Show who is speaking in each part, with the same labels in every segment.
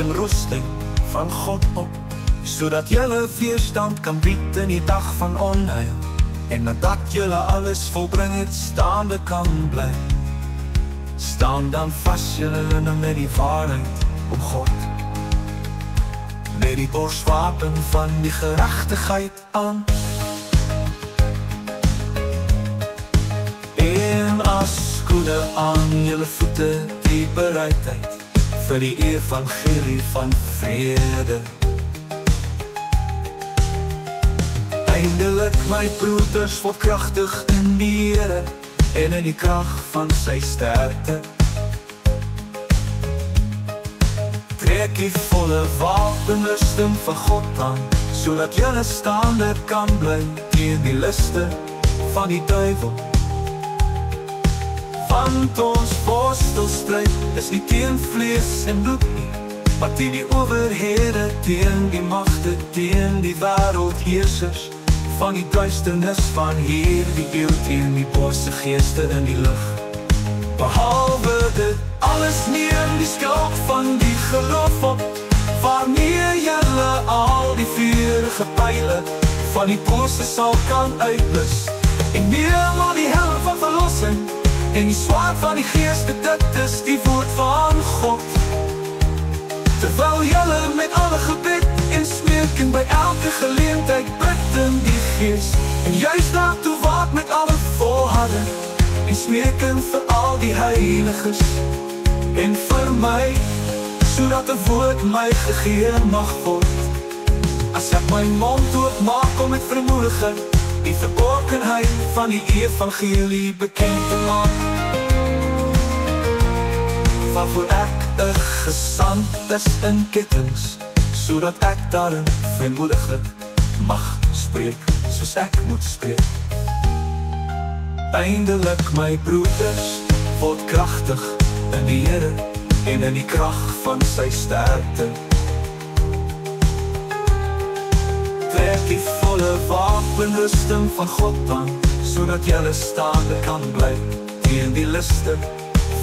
Speaker 1: wapenrusting van God op, sodat julle weerstand kan bied in die dag van onheil, en nadat julle alles volbring het, staande kan bly. Staan dan vas julle met die waarheid om God, met die borswapen van die geregtigheid aan. En as skoene aan julle voete die bereidheid vir die evangelie van vrede. Eindelik my broeders word kragtig in die Here en in die krag van sy sterkte. Trek die volle wapenrusting van God aan, sodat julle staande kan bly teen die liste van die duivel. Want ons worstelstryd is nie teen vlees en bloed nie, maar teen die owerhede, teen die magte, teen die wêreldheersers van die duisternis van hierdie eeu, teen die bose geeste in die lug. Behalwe dit alles neem die skuld van die geloof op, waarmee julle al die vuurige pyle van die bose sal kan uitblus. En neem al die helm van verlossing en die swaard van die geeste, dit is die woord van God. Terwyl julle met alle gebed en smeeking by elke geleentheid bid in die gees, en juist daartoe waak met alle volharding en smeeking vir al die heiliges en vir my, sodat 'n woord my gegee mag word. As ek my mond oopmaak om met vermoediging die verborgenheid van die evangelie bekend te maak, waarvoor ek 'n gesant is in kettinge, sodat ek daarin vrymoediglik mag spreek soos ek moet spreek. Eindelik my broeders word kragtig in die Here en in die krag van sy sterkte. Trek die volle wapenrusting van God aan, sodat julle staande kan bly teen die liste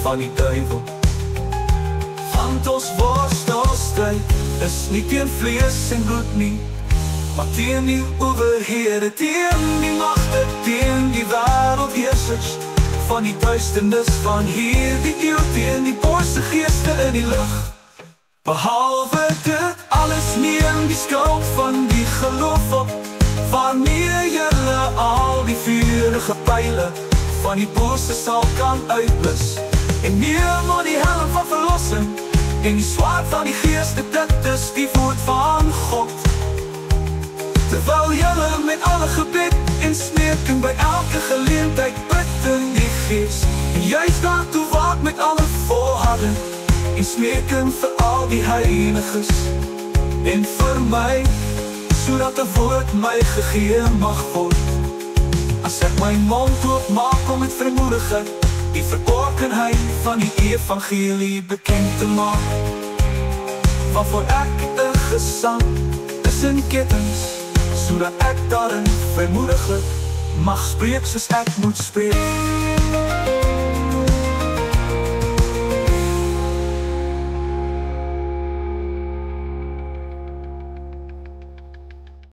Speaker 1: van die duivel. Want ons worstelstryd is nie teen vlees en bloed nie, maar teen die owerhede, teen die magte, teen die wêreldheersers van die duisternis van hierdie eeu, teen die bose geeste in die lug. Behalwe dit alles neem die skuld van die geloof op, waarmee julle al die vurige pyle van die bose sal kan uitblus. En neem al die helm van verlossing en die swaard van die geeste, dit is die woord van God. Terwyl julle met alle gebed en smeeking by elke geleentheid bid in die gees, en juist daartoe waak met alle volharding en smeeking vir al die heiliges en vir my, sodat 'n woord my gegee mag word. As ek my mond oopmaak om met vermoediging die verborgenheid van die evangelie bekend te maak, waarvoor ek 'n gesant is in kettinge, sodat ek daarin vrymoediglik mag spreek soos ek moet spreek.